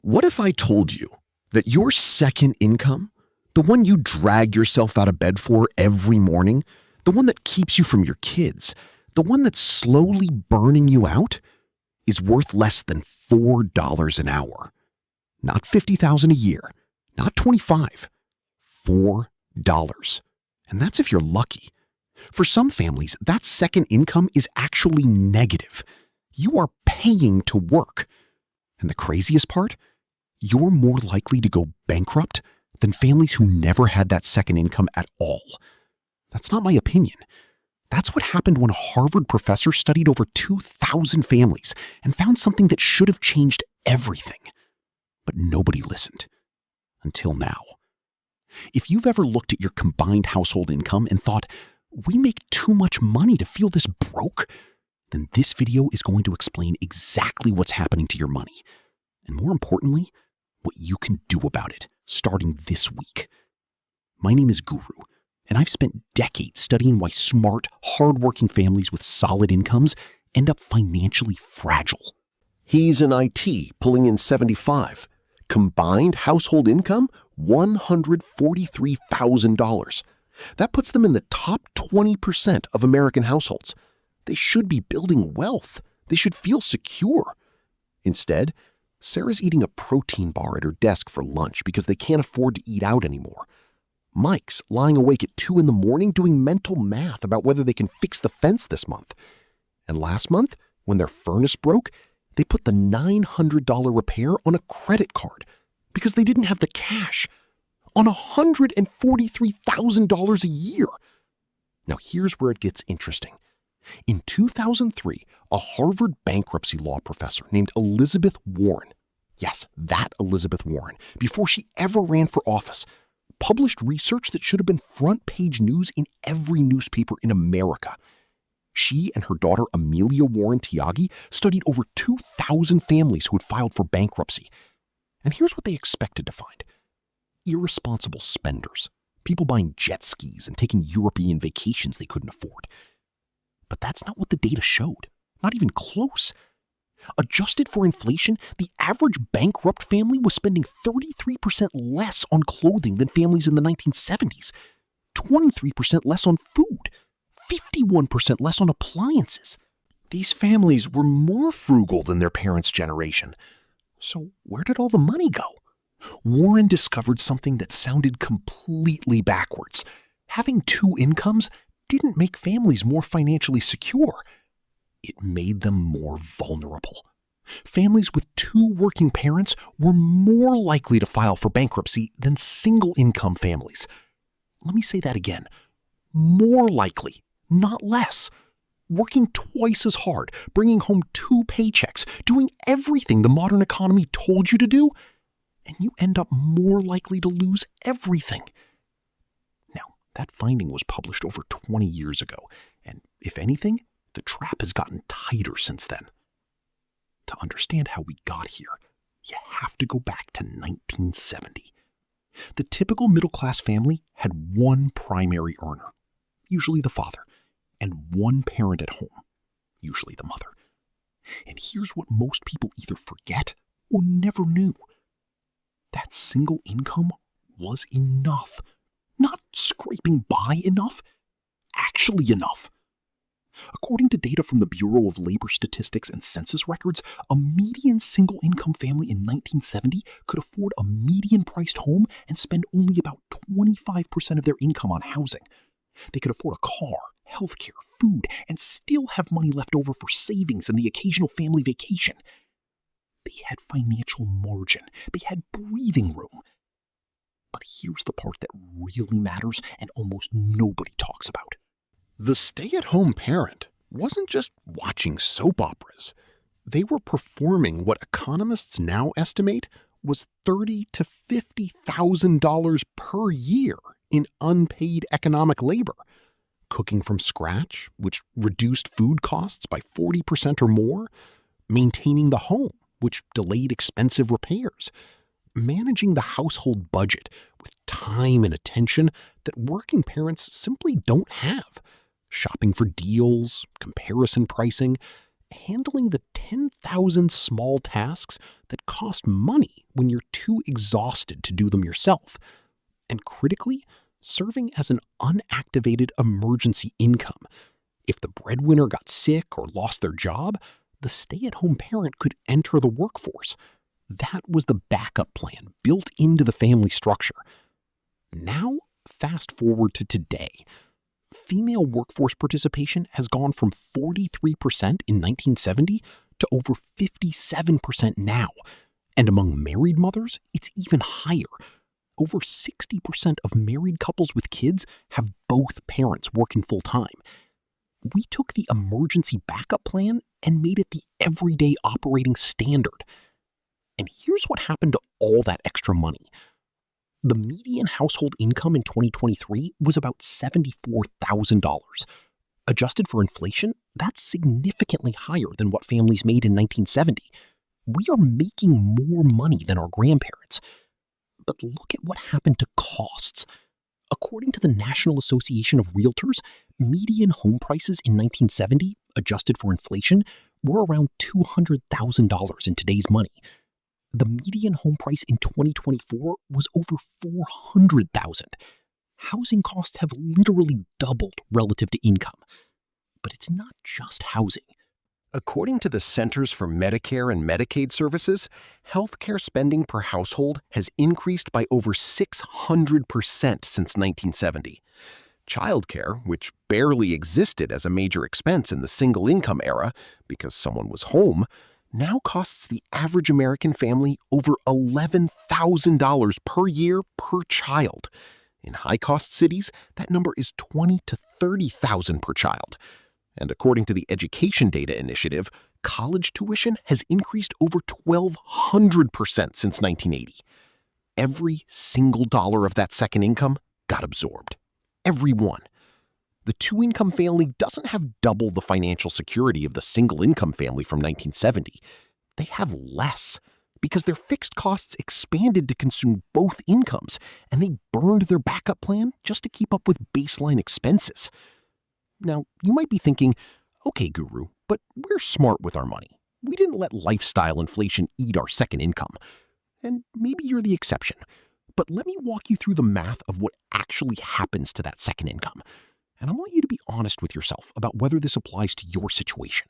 What if I told you that your second income, the one you drag yourself out of bed for every morning, the one that keeps you from your kids, the one that's slowly burning you out, is worth less than $4 an hour? Not $50,000 a year, not $25, $4. And that's if you're lucky. For some families, that second income is actually negative. You are paying to work. And the craziest part? You're more likely to go bankrupt than families who never had that second income at all. That's not my opinion. That's what happened when a Harvard professor studied over 2,000 families and found something that should have changed everything. But nobody listened. Until now. If you've ever looked at your combined household income and thought, we make too much money to feel this broke, then this video is going to explain exactly what's happening to your money. And more importantly, what you can do about it starting this week. My name is Guru, and I've spent decades studying why smart, hardworking families with solid incomes end up financially fragile. He's in IT, pulling in $75. Combined household income, $143,000. That puts them in the top 20% of American households. They should be building wealth. They should feel secure. Instead, Sarah's eating a protein bar at her desk for lunch because they can't afford to eat out anymore. Mike's lying awake at 2 in the morning doing mental math about whether they can fix the fence this month. And last month, when their furnace broke, they put the $900 repair on a credit card because they didn't have the cash. On $143,000 a year. Now here's where it gets interesting. In 2003, a Harvard bankruptcy law professor named Elizabeth Warren, yes, that Elizabeth Warren, before she ever ran for office, published research that should have been front-page news in every newspaper in America. She and her daughter Amelia Warren Tyagi studied over 2,000 families who had filed for bankruptcy. And here's what they expected to find. Irresponsible spenders, people buying jet skis and taking European vacations they couldn't afford. But that's not what the data showed, not even close. Adjusted for inflation, the average bankrupt family was spending 33% less on clothing than families in the 1970s, 23% less on food, 51% less on appliances. These families were more frugal than their parents' generation. So where did all the money go? Warren discovered something that sounded completely backwards. Having two incomes didn't make families more financially secure. It made them more vulnerable. Families with two working parents were more likely to file for bankruptcy than single-income families. Let me say that again. More likely, not less. Working twice as hard, bringing home 2 paychecks, doing everything the modern economy told you to do, and you end up more likely to lose everything. Now, that finding was published over 20 years ago, and if anything, the trap has gotten tighter since then. To understand how we got here, you have to go back to 1970. The typical middle-class family had one primary earner, usually the father, and one parent at home, usually the mother. And here's what most people either forget or never knew. That single income was enough. Not scraping by enough, actually enough. According to data from the Bureau of Labor Statistics and Census Records, a median single-income family in 1970 could afford a median-priced home and spend only about 25% of their income on housing. They could afford a car, healthcare, food, and still have money left over for savings and the occasional family vacation. They had financial margin. They had breathing room. But here's the part that really matters and almost nobody talks about. The stay-at-home parent wasn't just watching soap operas. They were performing what economists now estimate was $30,000 to $50,000 per year in unpaid economic labor. Cooking from scratch, which reduced food costs by 40% or more. Maintaining the home, which delayed expensive repairs. Managing the household budget with time and attention that working parents simply don't have. Shopping for deals, comparison pricing, handling the 10,000 small tasks that cost money when you're too exhausted to do them yourself. And critically, serving as an unactivated emergency income. If the breadwinner got sick or lost their job, the stay-at-home parent could enter the workforce. That was the backup plan built into the family structure. Now, fast forward to today. Female workforce participation has gone from 43% in 1970 to over 57% now. And among married mothers, it's even higher. Over 60% of married couples with kids have both parents working full-time. We took the emergency backup plan and made it the everyday operating standard. And here's what happened to all that extra money. The median household income in 2023 was about $74,000. Adjusted for inflation, that's significantly higher than what families made in 1970. We are making more money than our grandparents. But look at what happened to costs. According to the National Association of Realtors, median home prices in 1970, adjusted for inflation, were around $200,000 in today's money. The median home price in 2024 was over $400,000. Housing costs have literally doubled relative to income. But it's not just housing. According to the Centers for Medicare and Medicaid Services, healthcare spending per household has increased by over 600% since 1970. Childcare, which barely existed as a major expense in the single-income era because someone was home, now costs the average American family over $11,000 per year per child. In high-cost cities, that number is $20,000 to $30,000 per child. And according to the Education Data Initiative, college tuition has increased over 1,200% since 1980. Every single dollar of that second income got absorbed. Every one. The two-income family doesn't have double the financial security of the single-income family from 1970. They have less because their fixed costs expanded to consume both incomes, and they burned their backup plan just to keep up with baseline expenses. Now, you might be thinking, okay, Guru, but we're smart with our money. We didn't let lifestyle inflation eat our second income. And maybe you're the exception. But let me walk you through the math of what actually happens to that second income. And I want you to be honest with yourself about whether this applies to your situation.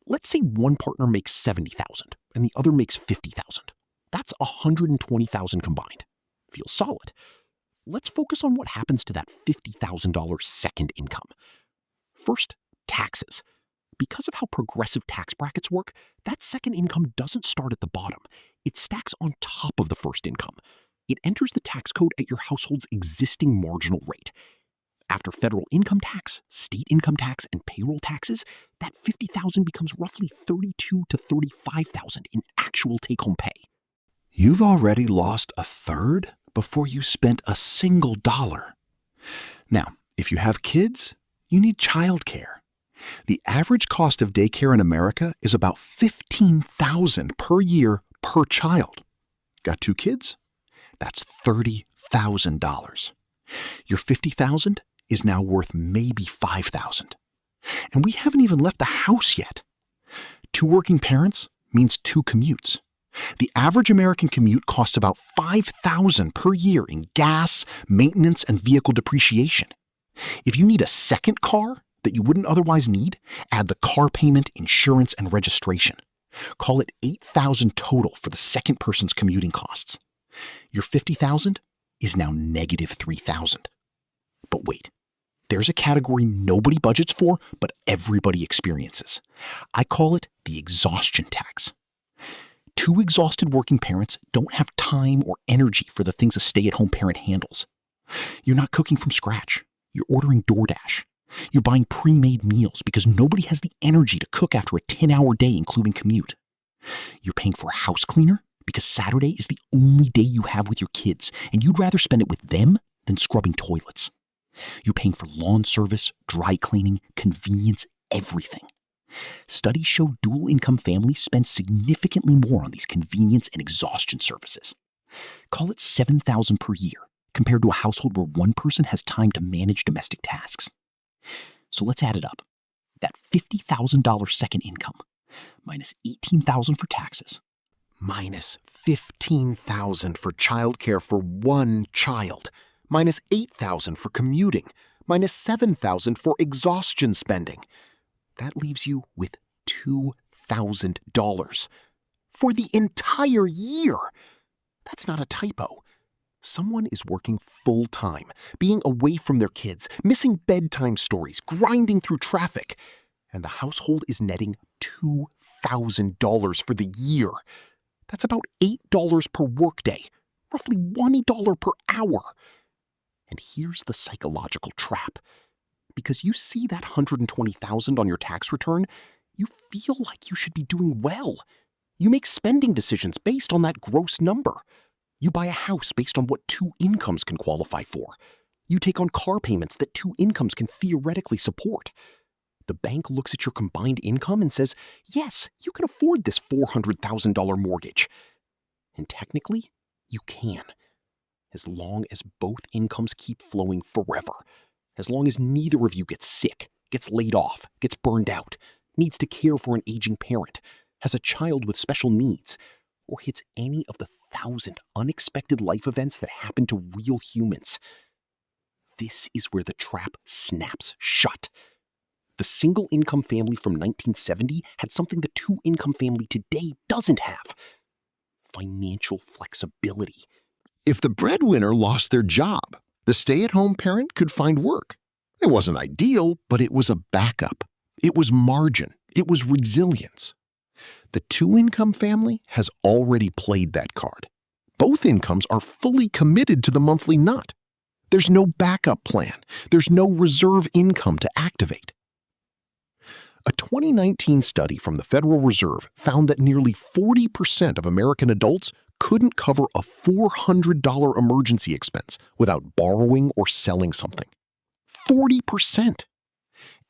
Let's say one partner makes $70,000 and the other makes $50,000. That's $120,000 combined. Feels solid. Let's focus on what happens to that $50,000 second income. First, taxes. Because of how progressive tax brackets work, that second income doesn't start at the bottom. It stacks on top of the first income. It enters the tax code at your household's existing marginal rate. After federal income tax, state income tax, and payroll taxes, that $50,000 becomes roughly $32,000 to $35,000 in actual take-home pay. You've already lost a third before you spent a single dollar. Now, if you have kids, you need childcare. The average cost of daycare in America is about $15,000 per year per child. Got two kids? That's $30,000. Your $50,000 is now worth maybe $5,000. And we haven't even left the house yet. Two working parents means two commutes. The average American commute costs about $5,000 per year in gas, maintenance, and vehicle depreciation. If you need a second car that you wouldn't otherwise need, add the car payment, insurance, and registration. Call it $8,000 total for the second person's commuting costs. Your $50,000 is now negative $3,000. But wait, there's a category nobody budgets for, but everybody experiences. I call it the exhaustion tax. Two exhausted working parents don't have time or energy for the things a stay-at-home parent handles. You're not cooking from scratch. You're ordering DoorDash. You're buying pre-made meals because nobody has the energy to cook after a 10-hour day, including commute. You're paying for a house cleaner because Saturday is the only day you have with your kids, and you'd rather spend it with them than scrubbing toilets. You're paying for lawn service, dry cleaning, convenience, everything. Studies show dual-income families spend significantly more on these convenience and exhaustion services. Call it $7,000 per year, compared to a household where one person has time to manage domestic tasks. So let's add it up. that $50,000 second income, minus $18,000 for taxes, minus $15,000 for childcare for one child, minus $8,000 for commuting, minus $7,000 for exhaustion spending. That leaves you with $2,000 for the entire year. That's not a typo. Someone is working full-time, being away from their kids, missing bedtime stories, grinding through traffic, and the household is netting $2,000 for the year. That's about $8 per workday, roughly $1 per hour. And here's the psychological trap. Because you see that $120,000 on your tax return, you feel like you should be doing well. You make spending decisions based on that gross number. You buy a house based on what two incomes can qualify for. You take on car payments that two incomes can theoretically support. The bank looks at your combined income and says, yes, you can afford this $400,000 mortgage. And technically, you can. As long as both incomes keep flowing forever. As long as neither of you gets sick, gets laid off, gets burned out, needs to care for an aging parent, has a child with special needs, or hits any of the 1,000 unexpected life events that happen to real humans. This is where the trap snaps shut. The single-income family from 1970 had something the two-income family today doesn't have: financial flexibility. If the breadwinner lost their job, the stay-at-home parent could find work. It wasn't ideal, but it was a backup. It was margin. It was resilience. The two-income family has already played that card. Both incomes are fully committed to the monthly nut. There's no backup plan. There's no reserve income to activate. A 2019 study from the Federal Reserve found that nearly 40% of American adults couldn't cover a $400 emergency expense without borrowing or selling something. 40%!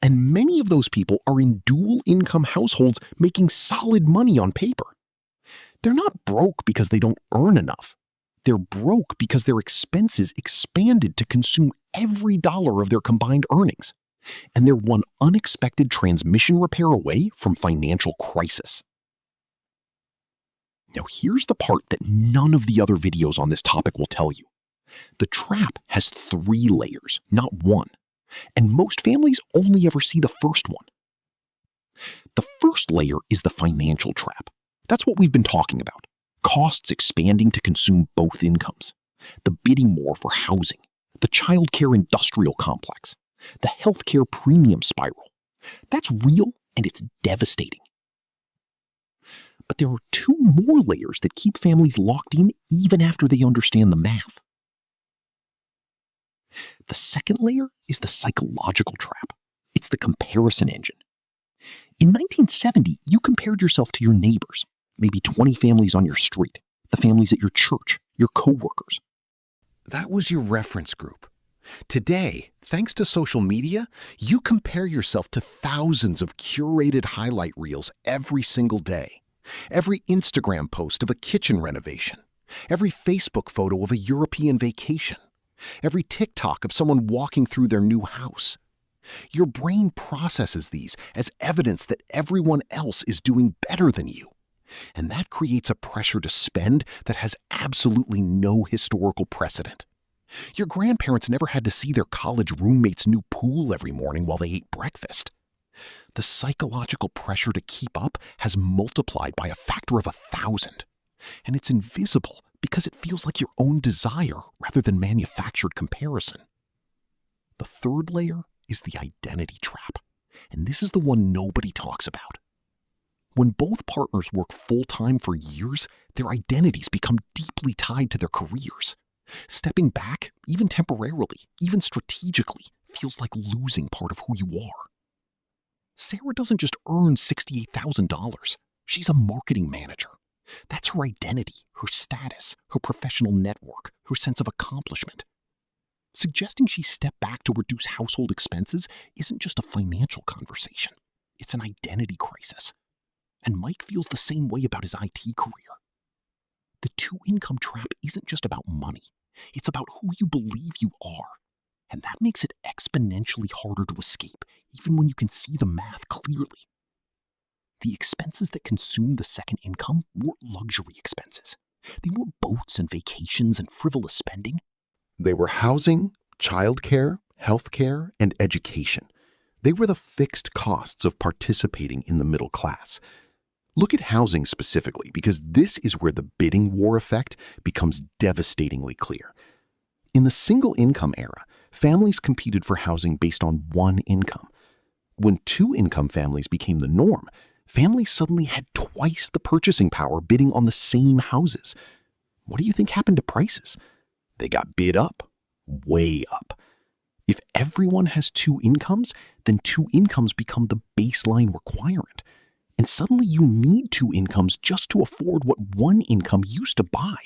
And many of those people are in dual-income households making solid money on paper. They're not broke because they don't earn enough. They're broke because their expenses expanded to consume every dollar of their combined earnings. And they're one unexpected transmission repair away from financial crisis. Now here's the part that none of the other videos on this topic will tell you. The trap has 3 layers, not 1. And most families only ever see the first one. The first layer is the financial trap. That's what we've been talking about. Costs expanding to consume both incomes. The bidding more for housing. The childcare industrial complex. The healthcare premium spiral. That's real and it's devastating. But there are 2 more layers that keep families locked in even after they understand the math. The second layer is the psychological trap. It's the comparison engine. In 1970, you compared yourself to your neighbors, maybe 20 families on your street, the families at your church, your coworkers. That was your reference group. Today, thanks to social media, you compare yourself to thousands of curated highlight reels every single day. Every Instagram post of a kitchen renovation. Every Facebook photo of a European vacation. Every TikTok of someone walking through their new house. Your brain processes these as evidence that everyone else is doing better than you. And that creates a pressure to spend that has absolutely no historical precedent. Your grandparents never had to see their college roommate's new pool every morning while they ate breakfast. The psychological pressure to keep up has multiplied by a factor of 1,000. And it's invisible because it feels like your own desire rather than manufactured comparison. The third layer is the identity trap, and this is the one nobody talks about. When both partners work full-time for years, their identities become deeply tied to their careers. Stepping back, even temporarily, even strategically, feels like losing part of who you are. Sarah doesn't just earn $68,000. She's a marketing manager. That's her identity, her status, her professional network, her sense of accomplishment. Suggesting she step back to reduce household expenses isn't just a financial conversation. It's an identity crisis. And Mike feels the same way about his IT career. The two-income trap isn't just about money. It's about who you believe you are. And that makes it exponentially harder to escape, even when you can see the math clearly. The expenses that consume the second income weren't luxury expenses. They weren't boats and vacations and frivolous spending. They were housing, childcare, healthcare, and education. They were the fixed costs of participating in the middle class. Look at housing specifically, because this is where the bidding war effect becomes devastatingly clear. In the single-income era, families competed for housing based on one income. When two-income families became the norm, families suddenly had twice the purchasing power bidding on the same houses. What do you think happened to prices? They got bid up, way up. If everyone has two incomes, then two incomes become the baseline requirement. And suddenly you need two incomes just to afford what one income used to buy.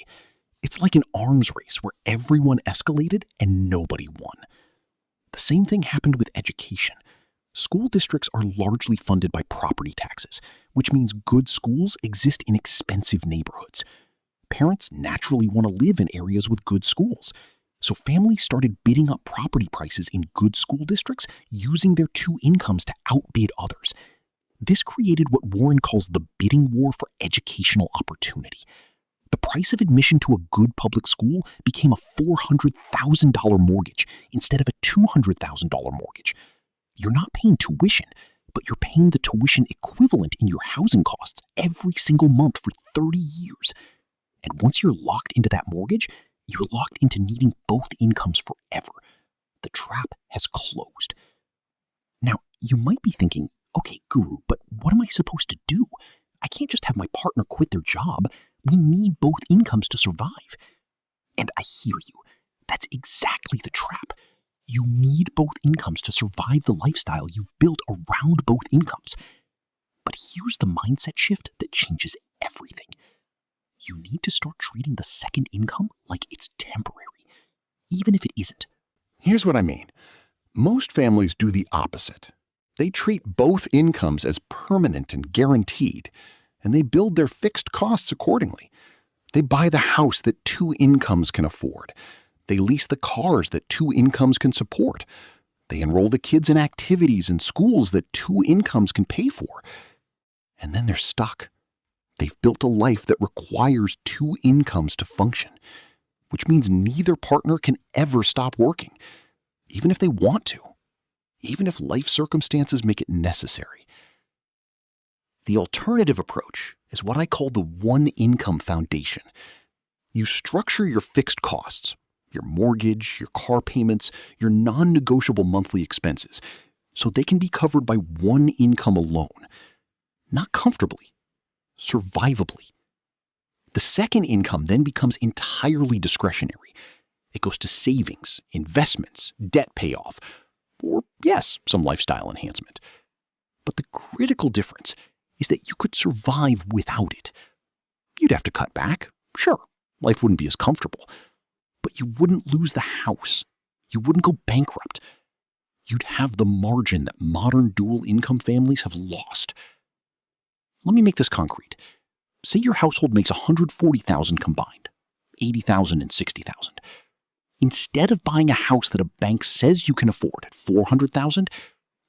It's like an arms race where everyone escalated and nobody won. The same thing happened with education. School districts are largely funded by property taxes, which means good schools exist in expensive neighborhoods. Parents naturally want to live in areas with good schools. So families started bidding up property prices in good school districts using their two incomes to outbid others. This created what Warren calls the bidding war for educational opportunity. The price of admission to a good public school became a $400,000 mortgage instead of a $200,000 mortgage. You're not paying tuition, but you're paying the tuition equivalent in your housing costs every single month for 30 years. And once you're locked into that mortgage, you're locked into needing both incomes forever. The trap has closed. Now, you might be thinking, okay, Guru, but what am I supposed to do? I can't just have my partner quit their job. We need both incomes to survive. And I hear you. That's exactly the trap. You need both incomes to survive the lifestyle you've built around both incomes. But here's the mindset shift that changes everything. You need to start treating the second income like it's temporary, even if it isn't. Here's what I mean. Most families do the opposite. They treat both incomes as permanent and guaranteed, and they build their fixed costs accordingly. They buy the house that two incomes can afford. They lease the cars that two incomes can support. They enroll the kids in activities and schools that two incomes can pay for. And then they're stuck. They've built a life that requires two incomes to function, which means neither partner can ever stop working, even if they want to, even if life circumstances make it necessary. The alternative approach is what I call the one-income foundation. You structure your fixed costs, your mortgage, your car payments, your non-negotiable monthly expenses, so they can be covered by one income alone. Not comfortably, survivably. The second income then becomes entirely discretionary. It goes to savings, investments, debt payoff, or yes, some lifestyle enhancement. But the critical difference is that you could survive without it. You'd have to cut back, sure, life wouldn't be as comfortable, but you wouldn't lose the house. You wouldn't go bankrupt. You'd have the margin that modern dual-income families have lost. Let me make this concrete. Say your household makes $140,000 combined, $80,000 and $60,000. Instead of buying a house that a bank says you can afford at $400,000,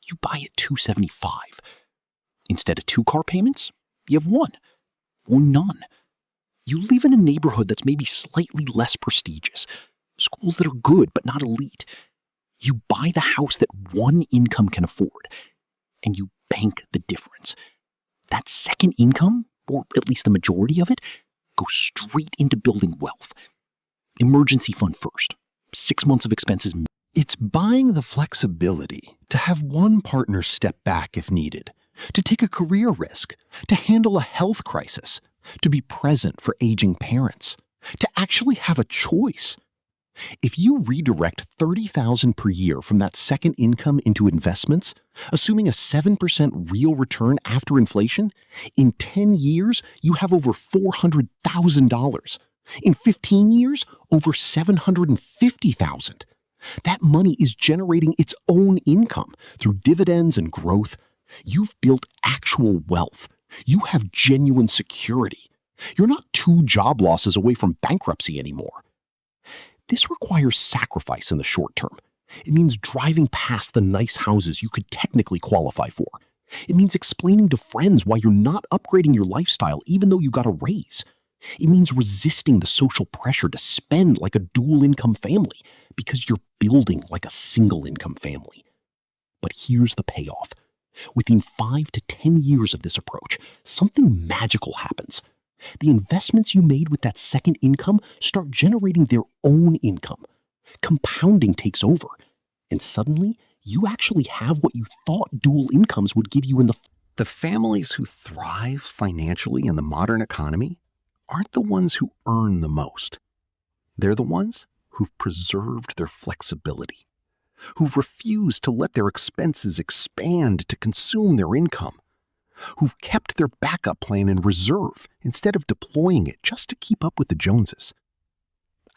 you buy it $275,000. Instead of two car payments, you have one or none. You live in a neighborhood that's maybe slightly less prestigious, schools that are good but not elite. You buy the house that one income can afford, and you bank the difference. That second income, or at least the majority of it, goes straight into building wealth. Emergency fund first. 6 months of expenses. It's buying the flexibility to have one partner step back if needed, to take a career risk, to handle a health crisis, to be present for aging parents, to actually have a choice. If you redirect $30,000 per year from that second income into investments, assuming a 7% real return after inflation, in 10 years, you have over $400,000. In 15 years, over $750,000. That money is generating its own income through dividends and growth. You've built actual wealth. You have genuine security. You're not 2 job losses away from bankruptcy anymore. This requires sacrifice in the short term. It means driving past the nice houses you could technically qualify for. It means explaining to friends why you're not upgrading your lifestyle even though you got a raise. It means resisting the social pressure to spend like a dual-income family because you're building like a single-income family. But here's the payoff. Within 5 to 10 years of this approach, something magical happens. The investments you made with that second income start generating their own income. Compounding takes over, and suddenly you actually have what you thought dual incomes would give you in The families who thrive financially in the modern economy aren't the ones who earn the most. They're the ones who've preserved their flexibility, who've refused to let their expenses expand to consume their income, who've kept their backup plan in reserve instead of deploying it just to keep up with the Joneses.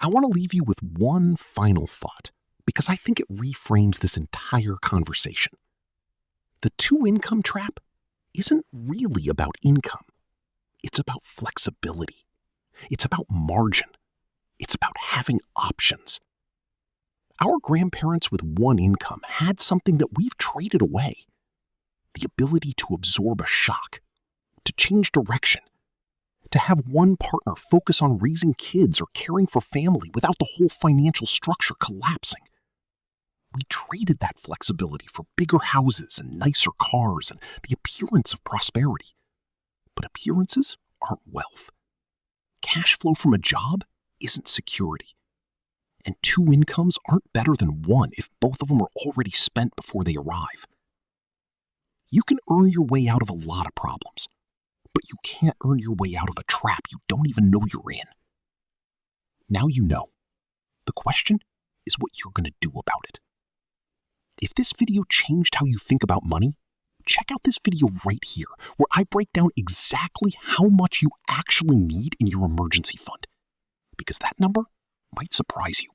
I want to leave you with one final thought, because I think it reframes this entire conversation. The two-income trap isn't really about income. It's about flexibility. It's about margin. It's about having options. Our grandparents with one income had something that we've traded away: the ability to absorb a shock, to change direction, to have one partner focus on raising kids or caring for family without the whole financial structure collapsing. We traded that flexibility for bigger houses and nicer cars and the appearance of prosperity. But appearances aren't wealth. Cash flow from a job isn't security. And two incomes aren't better than one if both of them are already spent before they arrive. You can earn your way out of a lot of problems, but you can't earn your way out of a trap you don't even know you're in. Now you know. The question is what you're going to do about it. If this video changed how you think about money, check out this video right here, where I break down exactly how much you actually need in your emergency fund, because that number might surprise you.